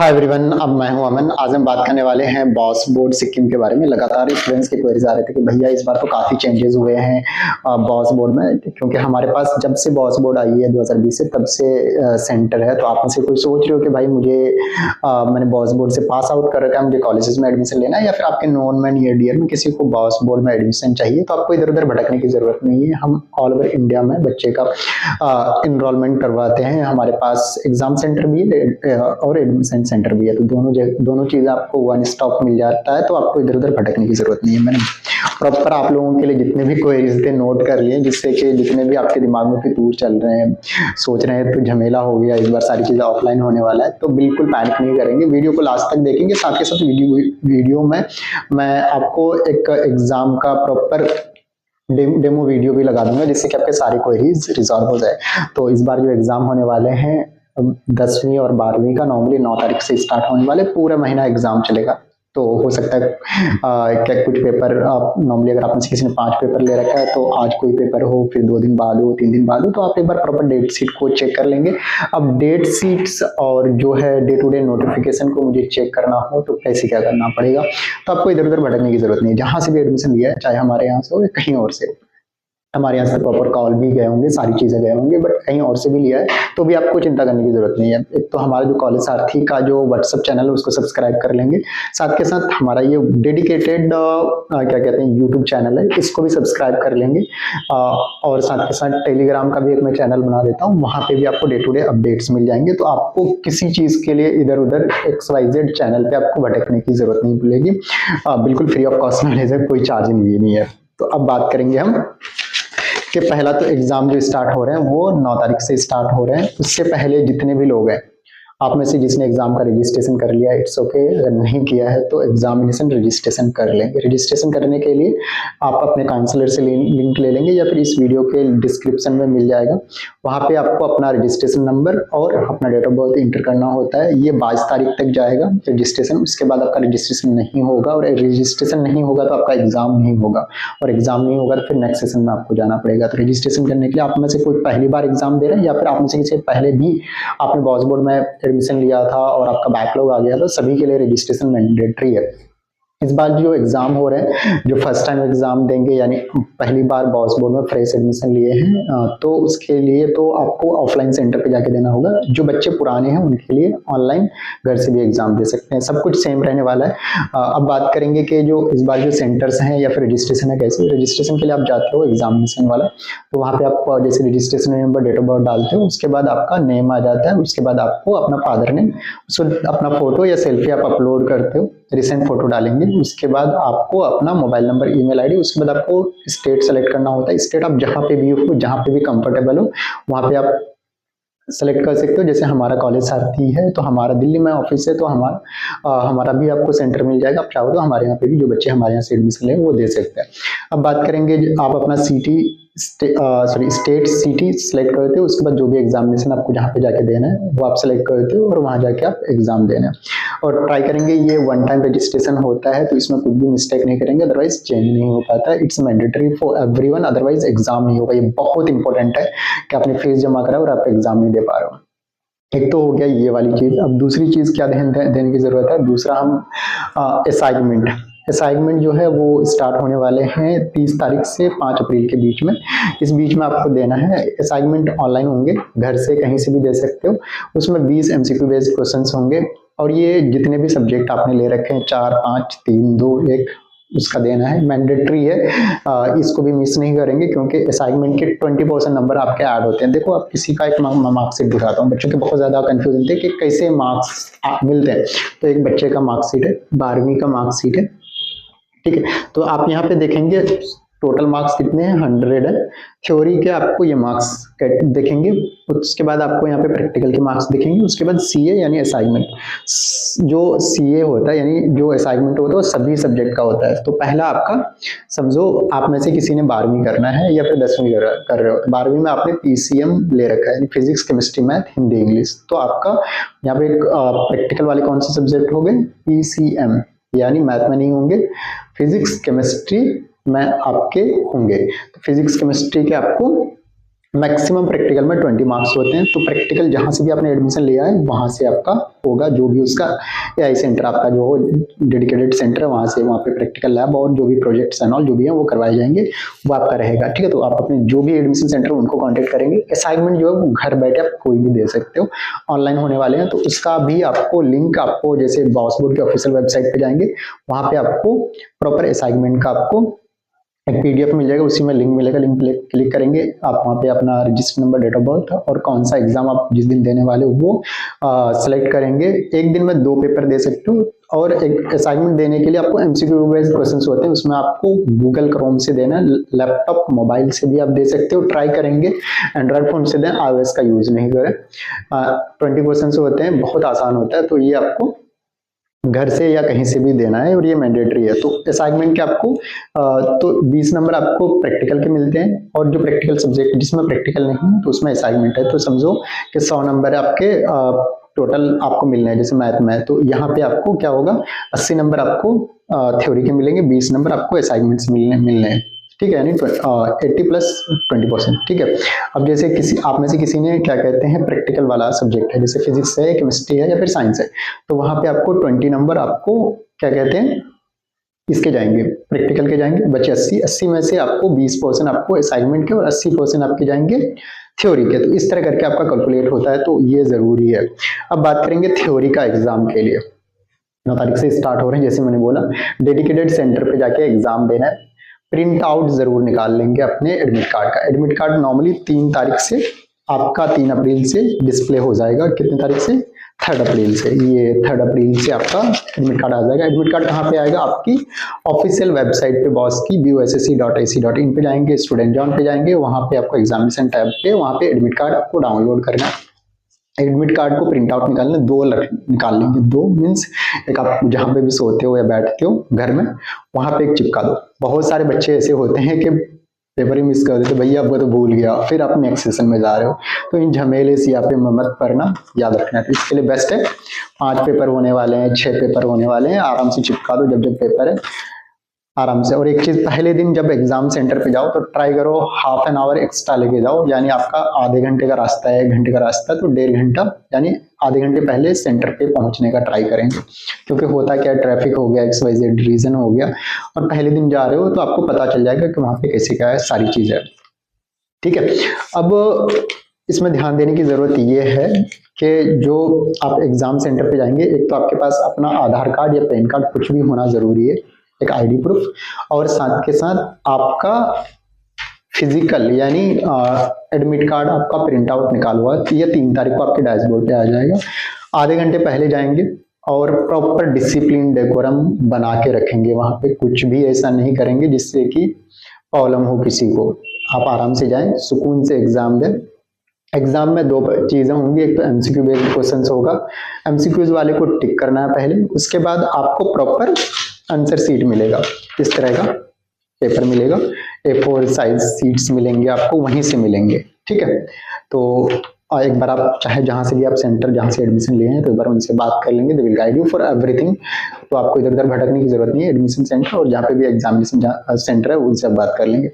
Hi everyone, अब मैं हूं अमन। आज हम बात करने वाले हैं बॉस बोर्ड सिक्किम के बारे में। लगातार स्टूडेंट्स के क्वेरीज आ रहे थे कि भैया इस बार तो काफी चेंजेस हुए हैं बॉस बोर्ड में, क्योंकि हमारे पास जब से बॉस बोर्ड आई है 2020 से तब से सेंटर है। तो आप में से कोई सोच रहे हो कि भाई मुझे मैंने बॉस बोर्ड से पास आउट कर रखा है, मुझे कॉलेजेस में एडमिशन लेना है, या फिर आपके नॉन में नियर डियर में किसी को बॉस बोर्ड में एडमिशन चाहिए, तो आपको इधर उधर भटकने की जरूरत नहीं है। हम ऑल ओवर इंडिया में बच्चे का इनरोलमेंट करवाते हैं। हमारे पास एग्जाम सेंटर भी है और एडमिशन सेंटर भी है, तो दोनों चीज आपको वन स्टॉप मिल जाता है, तो आपको इधर उधर भटकने की जरूरत नहीं है। मैंने प्रॉपर आप लोगों के लिए जितने भी क्वेरीज थे नोट कर लिए, जिससे कि जितने भी आपके दिमाग में फितूर चल रहे हैं, सोच रहे हैं तो झमेला हो गया, इस बार सारी चीजें ऑफलाइन होने वाला है, तो बिल्कुल पैनिक नहीं करेंगे। वीडियो को लास्ट तक देखेंगे। साथ के साथ वीडियो में मैं आपको एक एग्जाम का प्रॉपर डेमो वीडियो भी लगा दूंगा, जिससे कि आपके सारे क्वेरीज रिजॉल्व हो जाए। तो इस बार जो एग्जाम होने वाले हैं 10वीं और 12वीं का, नॉर्मली 9 तारीख से स्टार्ट होने वाले, पूरा महीना एग्जाम चलेगा। तो हो सकता है क्या कुछ पेपर नॉर्मली अगर आप में से किसी ने 5 पेपर ले रखा है, तो आज कोई पेपर हो, फिर 2 दिन बाद हो, 3 दिन बाद हो, तो आप एक बार प्रॉपर डेट शीट को चेक कर लेंगे। अब डेट शीट्स और जो है डे टू डे नोटिफिकेशन को मुझे चेक करना हो तो कैसे क्या करना पड़ेगा, तो आपको इधर उधर भटकने की जरूरत नहीं है। जहां से भी एडमिशन लिया है, चाहे हमारे यहाँ से हो या कहीं और से, हमारे यहाँ से प्रॉपर कॉल भी गए होंगे, सारी चीजें गए होंगे, बट कहीं और से भी लिया है तो भी आपको चिंता करने की जरूरत नहीं है। एक तो हमारा जो कॉलेज सारथी का जो व्हाट्सएप चैनल है उसको सब्सक्राइब कर लेंगे। साथ के साथ हमारा ये डेडिकेटेड क्या कहते हैं यूट्यूब चैनल है, इसको भी सब्सक्राइब कर लेंगे। और साथ के साथ टेलीग्राम का भी एक मैं चैनल बना देता हूँ, वहां पे भी आपको डे टू डे अपडेट्स मिल जाएंगे। तो आपको किसी चीज के लिए इधर उधर XYZ चैनल पे आपको भटकने की जरूरत नहीं पड़ेगी। बिल्कुल फ्री ऑफ कॉस्ट नॉलेज है, कोई चार्ज नहीं है। तो अब बात करेंगे हम कि पहला तो एग्जाम जो स्टार्ट हो रहे हैं वो 9 तारीख से स्टार्ट हो रहे हैं। उससे पहले जितने भी लोग हैं, आप में से जिसने एग्जाम का रजिस्ट्रेशन कर लिया, इट्स ओके। अगर नहीं किया है तो एग्जामिनेशन रजिस्ट्रेशन कर लेंगे। रजिस्ट्रेशन करने के लिए आप अपने काउंसलर से लिंक ले लेंगे, या फिर इस वीडियो के डिस्क्रिप्शन में मिल जाएगा। वहां पे आपको अपना रजिस्ट्रेशन नंबर और अपना डेट ऑफ बर्थ इंटर करना होता है। ये 22 तारीख तक जाएगा रजिस्ट्रेशन। उसके बाद आपका रजिस्ट्रेशन नहीं होगा, और रजिस्ट्रेशन नहीं होगा तो आपका एग्जाम नहीं होगा, और एग्जाम नहीं होगा तो फिर नेक्स्ट सेशन में आपको जाना पड़ेगा। तो रजिस्ट्रेशन करने के लिए आप में से कोई पहली बार एग्जाम दे रहे हैं, या फिर आप में से किसी पहले भी आपने बॉस बोर्ड में एडमिशन लिया था और आपका बैकलॉग आ गया, तो सभी के लिए रजिस्ट्रेशन मैंडेटरी है। इस बार जो एग्जाम हो रहे हैं, जो फर्स्ट टाइम एग्जाम देंगे, यानी पहली बार बॉस बोर्ड में फ्रेश एडमिशन लिए हैं, तो उसके लिए तो आपको ऑफलाइन सेंटर पे जाके देना होगा। जो बच्चे पुराने हैं उनके लिए ऑनलाइन घर से भी एग्जाम दे सकते हैं, सब कुछ सेम रहने वाला है। अब बात करेंगे कि जो इस बार जो सेंटर्स हैं या फिर रजिस्ट्रेशन है, कैसे रजिस्ट्रेशन के लिए आप जाते हो एग्जामिनेशन वाला, तो वहाँ पे आप जैसे registration number, date of birth डालते हो, उसके बाद आपका नेम आ जाता है। उसके बाद आपको अपना फादर नेम, उसको अपना फोटो या सेल्फी आप अपलोड करते हो, रिसेंट फोटो डालेंगे। उसके बाद आपको अपना मोबाइल नंबर, ईमेल आईडी, उसके बाद आपको स्टेट सेलेक्ट करना होता है। स्टेट आप जहाँ पे भी हो, जहाँ पे भी कंफर्टेबल हो, वहाँ पे आप सेलेक्ट कर सकते हो। जैसे हमारा कॉलेज सारथी है तो हमारा दिल्ली में ऑफिस है, तो हमारा भी आपको सेंटर मिल जाएगा। आप चाहो तो हमारे यहाँ पे भी जो बच्चे हमारे यहाँ से एडमिशन ले वो दे सकते हैं। अब बात करेंगे, आप अपना स्टेट सिटी सेलेक्ट करते हो। उसके बाद जो भी एग्जामिनेशन आपको जहाँ पे जाके देना है वो आप सेलेक्ट करते हो, और वहाँ जाके आप एग्जाम देना। और ट्राई करेंगे, ये वन टाइम रजिस्ट्रेशन होता है तो इसमें कुछ भी मिस्टेक नहीं करेंगे, अदरवाइज चेंज नहीं हो पाता। It's mandatory for everyone, otherwise exam नहीं होगा। ये बहुत इंपॉर्टेंट है कि आपने फीस जमा करा और आप एग्जाम नहीं दे पा रहे हो। एक तो हो गया ये वाली चीज। अब दूसरी चीज क्या ध्यान देने की जरूरत है, दूसरा हम असाइनमेंट जो है वो स्टार्ट होने वाले हैं 30 तारीख से 5 अप्रैल के बीच में। इस बीच में आपको देना है। असाइनमेंट ऑनलाइन होंगे, घर से कहीं से भी दे सकते हो। उसमें 20 MCQ बेस्ड क्वेश्चंस होंगे, और ये जितने भी सब्जेक्ट आपने ले रखे हैं 4, 5, 3, 2, 1, उसका देना है। मैंडेटरी है, इसको भी मिस नहीं करेंगे, क्योंकि असाइनमेंट के 20% नंबर आपके ऐड होते हैं। देखो, आप किसी का एक मार्कशीट दिखाता हूँ, बच्चों के बहुत ज्यादा कंफ्यूजन थे कि कैसे मार्क्स मिलते हैं। तो एक बच्चे का मार्कशीट है, 12वीं का मार्कशीट है, ठीक है। तो आप यहाँ पे देखेंगे टोटल मार्क्स कितने हैं, 100 है। थ्योरी के आपको ये मार्क्स देखेंगे, उसके बाद आपको यहाँ पे प्रैक्टिकल के मार्क्स दिखेंगे। उसके बाद CA यानी असाइनमेंट। जो CA होता है यानी जो असाइनमेंट होता है वो सभी सब्जेक्ट का होता है। तो पहला आपका, समझो आप में से किसी ने 12वीं करना है या फिर 10वीं कर रहे हो, 12वीं में आपने PCM ले रखा है, physics, chemistry, math, Hindi, English. तो आपका यहाँ पे एक प्रैक्टिकल वाले कौन से सब्जेक्ट हो गए, PCM, यानी मैथ में नहीं होंगे, फिजिक्स केमिस्ट्री में आपके होंगे। तो फिजिक्स केमिस्ट्री के आपको मैक्सिमम प्रैक्टिकल में 20 मार्क्स होते हैं। तो प्रैक्टिकल जहां से भी आपने एडमिशन लिया है वहां से आपका होगा, जो भी उसका एआई सेंटर आपका जो हो डेडिकेटेड सेंटर है वहां से, वहां पे प्रैक्टिकल लैब और जो भी प्रोजेक्ट्स एंड ऑल जो भी है वो करवाए जाएंगे, वो आपका रहेगा। ठीक है, तो आप अपने जो भी एडमिशन सेंटर उनको कॉन्टेक्ट करेंगे। असाइनमेंट जो है वो घर बैठे आप कोई भी दे सकते हो, ऑनलाइन होने वाले हैं। तो उसका भी आपको लिंक, आपको जैसे बॉस बोर्ड के ऑफिशियल वेबसाइट पे जाएंगे, वहां पे आपको प्रॉपर असाइनमेंट का आपको एक पीडीएफ मिल जाएगा, उसी में लिंक मिलेगा, लिंक क्लिक करेंगे आप, वहाँ पे अपना register number, date of birth और कौन सा एग्जाम आप जिस दिन देने वाले हो वो सेलेक्ट करेंगे। एक दिन में 2 पेपर दे सकते हो, और एक असाइनमेंट देने के लिए आपको एमसीक्यू बेस्ड क्वेश्चंस होते हैं, उसमें आपको गूगल क्रोम से देना, लैपटॉप मोबाइल से भी आप दे सकते हो, ट्राई करेंगे एंड्रॉइड फोन से दें, iOS का यूज नहीं करें। 20 क्वेश्चन होते हैं, बहुत आसान होता है, तो ये आपको घर से या कहीं से भी देना है और ये मैंडेटरी है। तो असाइनमेंट के आपको तो 20 नंबर आपको प्रैक्टिकल के मिलते हैं, और जो प्रैक्टिकल सब्जेक्ट जिसमें प्रैक्टिकल नहीं है तो उसमें असाइनमेंट है, तो समझो कि 100 नंबर आपके टोटल आपको मिलने हैं। जैसे मैथ में, तो यहाँ पे आपको क्या होगा, 80 नंबर आपको थ्योरी के मिलेंगे, 20 नंबर आपको असाइनमेंट्स मिलने हैं। ठीक है, यानी 80 प्लस 20%। ठीक है, अब जैसे किसी आप में से किसी ने क्या कहते हैं प्रैक्टिकल वाला सब्जेक्ट है, जैसे फिजिक्स है, केमिस्ट्री है या फिर साइंस है, तो वहां पे आपको 20 नंबर आपको क्या कहते हैं इसके जाएंगे, प्रैक्टिकल के जाएंगे, बचे 80 में से आपको 20% आपको असाइनमेंट के और 80% आपके जाएंगे थ्योरी के। तो इस तरह करके आपका कैलकुलेट होता है, तो ये जरूरी है। अब बात करेंगे थ्योरी का एग्जाम के लिए, 9 तारीख से स्टार्ट हो रहे हैं, जैसे मैंने बोला डेडिकेटेड सेंटर पे जाके एग्जाम देना है। प्रिंट आउट जरूर निकाल लेंगे अपने एडमिट कार्ड का। एडमिट कार्ड नॉर्मली 3 तारीख से आपका 3 अप्रैल से डिस्प्ले हो जाएगा। कितनी तारीख से? 3 अप्रैल से। ये 3 अप्रैल से आपका एडमिट कार्ड आ जाएगा। एडमिट कार्ड कहाँ पे आएगा? आपकी ऑफिशियल वेबसाइट पे, बॉस की bussc.ac.in पे जाएंगे, स्टूडेंट जॉन पे जाएंगे, वहां पे आपको एग्जामिनेशन टैब पे वहां पे एडमिट कार्ड आपको डाउनलोड करना है। एडमिट कार्ड को प्रिंट आउट निकालने 2 निकाल लेंगे। 2 मीन्स एक आप जहां पे भी सोते हो या बैठते हो घर में, वहां पे एक चिपका दो। बहुत सारे बच्चे ऐसे होते हैं कि पेपर ही मिस कर देते, भैया वो तो भूल गया, फिर आप नेक्स्ट सेशन में जा रहे हो, तो इन झमेले से यहाँ पे मत पढ़ना, याद रखना है। तो इसके लिए बेस्ट है, 5 पेपर होने वाले हैं, 6 पेपर होने वाले हैं, आराम से चिपका दो जब जब पेपर है, आराम से। और एक चीज, पहले दिन जब एग्जाम सेंटर पे जाओ तो ट्राई करो हाफ एन आवर एक्स्ट्रा लेके जाओ, यानी आपका आधे घंटे का रास्ता है, 1 घंटे का रास्ता है, तो 1.5 घंटा यानी आधे घंटे पहले सेंटर पे पहुंचने का ट्राई करेंगे। क्योंकि होता क्या, ट्रैफिक हो गया, XYZ रीजन हो गया, और पहले दिन जा रहे हो तो आपको पता चल जाएगा कि वहां पे कैसे क्या है, सारी चीजें। ठीक है, अब इसमें ध्यान देने की जरूरत ये है कि जो आप एग्जाम सेंटर पे जाएंगे, एक तो आपके पास अपना आधार कार्ड या पैन कार्ड कुछ भी होना जरूरी है, एक आईडी प्रूफ, और साथ के साथ आपका फिजिकल यानी एडमिट कार्ड आपका प्रिंट आउट निकाला हुआ है। ये 3 तारीख को आपके डैशबोर्ड पे आ जाएगा। आधे घंटे पहले जाएंगे और प्रॉपर डिसिप्लिन डेकोरम बना के रखेंगे, वहां पे कुछ भी ऐसा नहीं करेंगे जिससे कि प्रॉब्लम हो किसी को। आप आराम से जाएं, सुकून से एग्जाम दें। एग्जाम में 2 चीजें होंगी, एक तो एमसीक्यू बेस्ड क्वेश्चंस होगा, एमसीक्यूज वाले को टिक करना है पहले, उसके बाद आपको प्रॉपर आंसर सीट मिलेगा, इस तरह का पेपर मिलेगा, A4 साइज सीट्स मिलेंगे आपको, वहीं से मिलेंगे। ठीक है, तो एक बार आप चाहे जहां से भी आप सेंटर जहां से एडमिशन लिए हैं तो एक बार उनसे बात कर लेंगे, they will guide you for everything. तो आपको इधर उधर भटकने की जरूरत नहीं है, एडमिशन सेंटर और जहाँ पे भी एग्जामिनेशन सेंटर है उनसे आप बात कर लेंगे।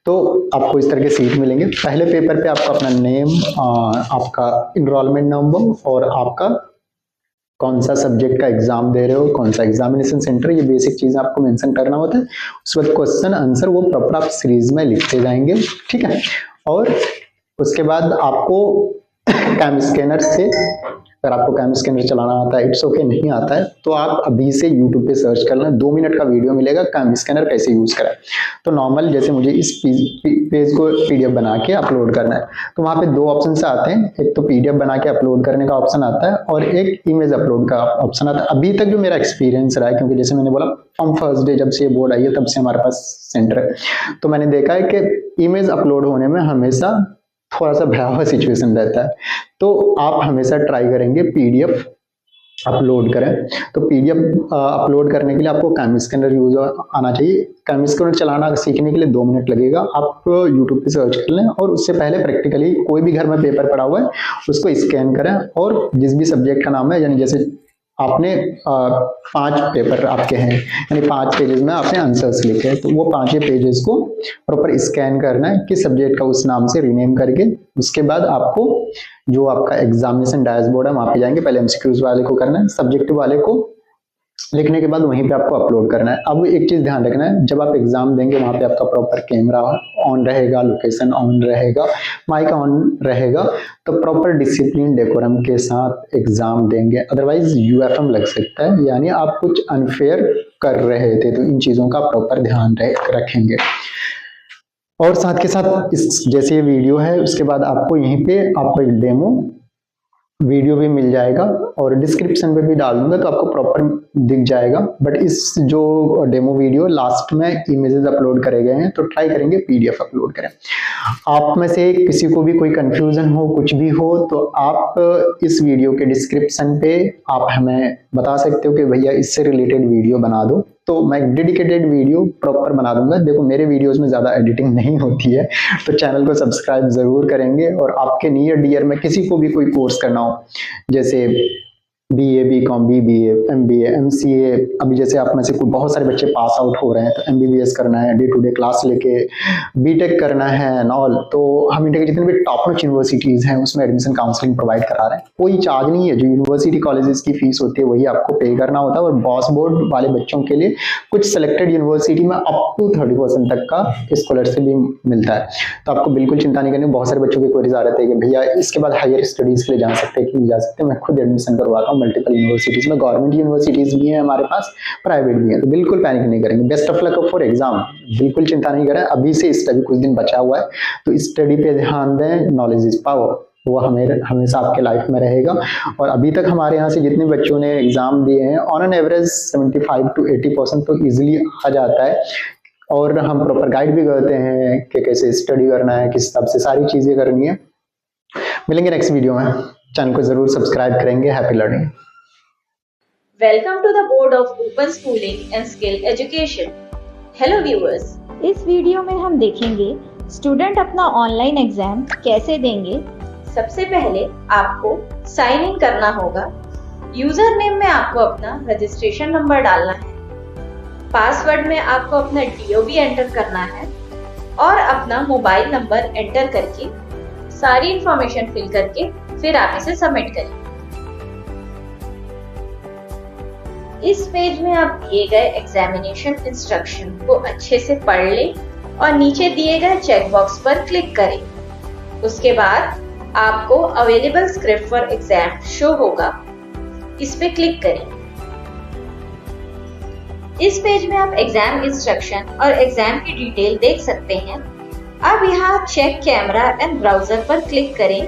तो आपको इस तरह के सीट मिलेंगे। पहले पेपर पे आपको अपना नेम, आपका इनरोलमेंट नंबर और आपका कौन सा सब्जेक्ट का एग्जाम दे रहे हो, कौन सा एग्जामिनेशन सेंटर, ये बेसिक चीजें आपको मेंशन करना होता है। उस वक्त क्वेश्चन आंसर वो प्रॉपर आप सीरीज में लिखते जाएंगे। ठीक है, और उसके बाद आपको कैम स्कैनर से, अगर आपको कैम स्कैनर चलाना आता है, इट्स ओके, नहीं आता है तो आप अभी से यूट्यूब पे सर्च कर लें, 2 मिनट का वीडियो मिलेगा कैम स्कैनर कैसे यूज करें। तो नॉर्मल जैसे मुझे इस पेज को पीडीएफ बना के अपलोड करना है, तो वहां पे 2 ऑप्शन से आते हैं, एक तो पीडीएफ बना के अपलोड करने का ऑप्शन आता है और एक इमेज अपलोड का ऑप्शन आता है। अभी तक जो मेरा एक्सपीरियंस रहा है, क्योंकि जैसे मैंने बोला फ्रॉम फर्स्ट डे जब से ये बोर्ड आई है तब से हमारे पास सेंटर है, तो मैंने देखा है कि इमेज अपलोड होने में हमेशा थोड़ा सा भयावह सिचुएशन रहता है। तो आप हमेशा ट्राई करेंगे पीडीएफ अपलोड करें। तो पीडीएफ अपलोड करने के लिए आपको कैम स्कैनर यूज आना चाहिए। कैम स्कैनर चलाना सीखने के लिए 2 मिनट लगेगा, आप यूट्यूब पे सर्च कर लें और उससे पहले प्रैक्टिकली कोई भी घर में पेपर पड़ा हुआ है उसको स्कैन करें, और जिस भी सब्जेक्ट का नाम है, यानी जैसे आपने 5 पेपर आपके हैं, यानी 5 पेजेस में आपने आंसर्स लिखे हैं, तो वो 5 पेजेस को प्रॉपर स्कैन करना है किस सब्जेक्ट का उस नाम से रीनेम करके। उसके बाद आपको जो आपका एग्जामिनेशन डैशबोर्ड है वहां पे जाएंगे, पहले एमसीक्यूज वाले को करना है, सब्जेक्टिव वाले को लिखने के बाद वहीं पे आपको अपलोड करना है। अब एक चीज ध्यान रखना है, जब आप एग्जाम देंगे वहां पे आपका प्रॉपर कैमरा ऑन रहेगा, लोकेशन ऑन रहेगा, माइक ऑन रहेगा, तो प्रॉपर डिसिप्लिन डेकोरम के साथ एग्जाम देंगे, अदरवाइज यूएफएम लग सकता है, यानी आप कुछ अनफेयर कर रहे थे। तो इन चीजों का प्रॉपर ध्यान रखेंगे। और साथ के साथ इस जैसे ये वीडियो है उसके बाद आपको यहीं पे आपको एक डेमो वीडियो भी मिल जाएगा और डिस्क्रिप्शन में भी डाल दूंगा तो आपको प्रॉपर दिख जाएगा। बट इस जो डेमो वीडियो लास्ट में इमेजेस अपलोड करे गए हैं, तो ट्राई करेंगे पीडीएफ अपलोड करें। आप में से किसी को भी कोई कंफ्यूजन हो, कुछ भी हो, तो आप इस वीडियो के डिस्क्रिप्शन पे आप हमें बता सकते हो कि भैया इससे रिलेटेड वीडियो बना दो, तो मैं डेडिकेटेड वीडियो प्रॉपर बना दूंगा। देखो मेरे वीडियोस में ज्यादा एडिटिंग नहीं होती है, तो चैनल को सब्सक्राइब जरूर करेंगे। और आपके नियर डियर में किसी को भी कोई कोर्स करना हो, जैसे BA, BCom, BBA, MBA, MCA, अभी जैसे आप में से बहुत सारे बच्चे पास आउट हो रहे हैं, तो एमबीबीएस करना है, डे टू डे क्लास लेके बीटेक करना है एंड ऑल, तो हम इंडिया के जितने भी टॉप नॉच यूनिवर्सिटीज हैं उसमें एडमिशन काउंसलिंग प्रोवाइड करा रहे हैं। कोई चार्ज नहीं है, जो यूनिवर्सिटी कॉलेजेस की फीस होती है वही आपको पे करना होता है। और बॉस बोर्ड वाले बच्चों के लिए कुछ सिलेक्टेड यूनिवर्सिटी में अप टू 30% तक का स्कॉलरशिप भी मिलता है, तो आपको बिल्कुल चिंता नहीं करनी। बहुत सारे बच्चों के क्वेरीज आ रहे थे कि भैया इसके बाद हायर स्टडीज के लिए जा सकते हैं कि नहीं जा सकते। मैं खुद एडमिशन करवाता हूँ मल्टीपल यूनिवर्सिटीज में, गवर्नमेंट यूनिवर्सिटीज भी हैं हमारे पास, प्राइवेट भी हैं, तो बिल्कुल पैनिक नहीं करेंगे। Best of luck for exam, बिल्कुल चिंता नहीं करें। अभी से स्टडी कुछ दिन बचा हुआ है, तो स्टडी पे ध्यान दें। नॉलेज इज पावर, वो हमेशा आपके लाइफ में रहेगा। और अभी तक हमारे यहाँ से जितने बच्चों ने एग्जाम दिए हैं, ऑन एन एवरेज 75 to 80% तो इजिली आ जाता है। और हम प्रॉपर गाइड भी करते हैं कि कैसे स्टडी करना है, किस हिसाब से सारी चीजें करनी है। मिलेंगे नेक्स्ट वीडियो में, चैनल को जरूर सब्सक्राइब करेंगे। Happy learning. Welcome to the board of Open Schooling and Skill Education. Hello viewers. इस वीडियो में हम देखेंगे स्टूडेंट अपना ऑनलाइन एग्जाम कैसे देंगे। सबसे पहले आपको साइन इन करना होगा। यूजर नेम में आपको अपना रजिस्ट्रेशन नंबर डालना है, पासवर्ड में आपको अपना DOB एंटर करना है और अपना मोबाइल नंबर एंटर करके सारी इंफॉर्मेशन फिल करके फिर आप इसे सबमिट करें। इस पेज में आप दिए गए एग्जामिनेशन इंस्ट्रक्शन को अच्छे से पढ़ लें और नीचे दिए गए चेक बॉक्स पर क्लिक करें। उसके बाद आपको available script for exam show होगा, इस पे क्लिक करें। इस पेज में आप एग्जाम इंस्ट्रक्शन और एग्जाम की डिटेल देख सकते हैं। अब यहाँ चेक कैमरा एंड ब्राउजर पर क्लिक करें।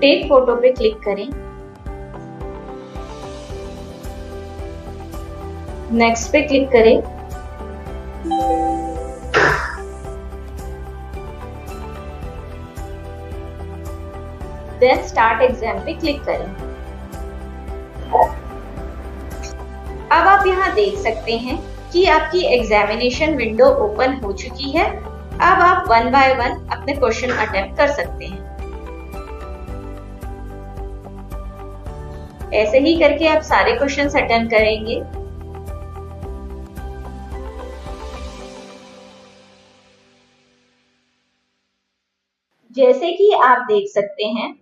टेक फोटो पे क्लिक करें। नेक्स्ट पे क्लिक करें। देन स्टार्ट एग्जाम पे क्लिक करें। अब आप यहाँ देख सकते हैं कि आपकी एग्जामिनेशन विंडो ओपन हो चुकी है। अब आप 1 by 1 अपने क्वेश्चन अटेम्प्ट कर सकते हैं। ऐसे ही करके आप सारे क्वेश्चंस अटेम्प्ट करेंगे। जैसे कि आप देख सकते हैं,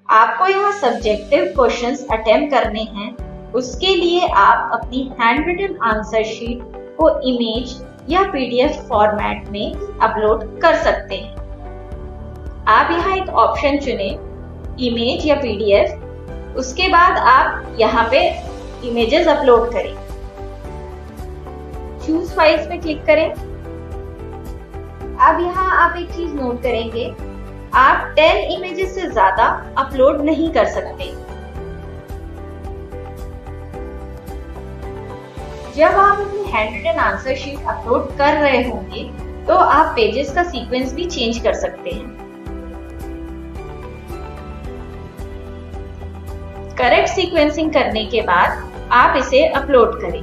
आपको यहाँ सब्जेक्टिव क्वेश्चंस अटेम्प्ट करने हैं। उसके लिए आप अपनी हैंड रिटन आंसर शीट को इमेज या PDF फॉर्मेट में अपलोड कर सकते हैं। आप यहाँ एक ऑप्शन चुनें, इमेज या PDF। उसके बाद आप यहाँ पे इमेजेस अपलोड करें। चूज फाइल्स पे क्लिक करें। अब यहाँ आप एक चीज नोट करेंगे, आप 10 इमेजेस से ज्यादा अपलोड नहीं कर सकते। जब आप अपनी handwritten answer sheet upload कर रहे होंगे तो आप पेजेस का सीक्वेंस भी चेंज कर सकते हैं। करेक्ट सीक्वेंसिंग करने के बाद आप इसे अपलोड करें।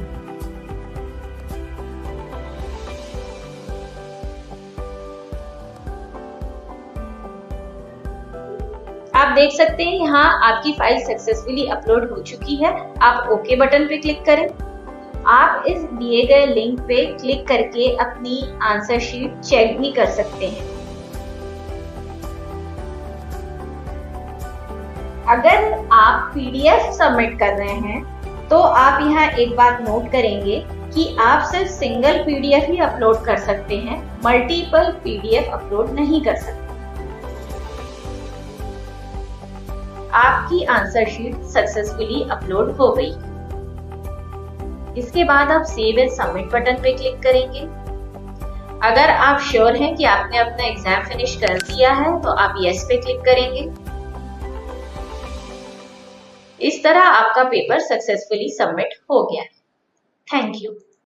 आप देख सकते हैं यहाँ आपकी फाइल सक्सेसफुली अपलोड हो चुकी है। आप ओके बटन पे क्लिक करें। आप इस दिए गए लिंक पे क्लिक करके अपनी आंसर शीट चेक भी कर सकते हैं। अगर आप पीडीएफ सबमिट कर रहे हैं तो आप यहाँ एक बात नोट करेंगे कि आप सिर्फ सिंगल पीडीएफ ही अपलोड कर सकते हैं, मल्टीपल पीडीएफ अपलोड नहीं कर सकते। आपकी आंसर शीट सक्सेसफुली अपलोड हो गई। इसके बाद आप सेव एंड सबमिट बटन पे क्लिक करेंगे। अगर आप श्योर हैं कि आपने अपना एग्जाम फिनिश कर दिया है तो आप यस पे क्लिक करेंगे। इस तरह आपका पेपर सक्सेसफुली सबमिट हो गया है। Thank you.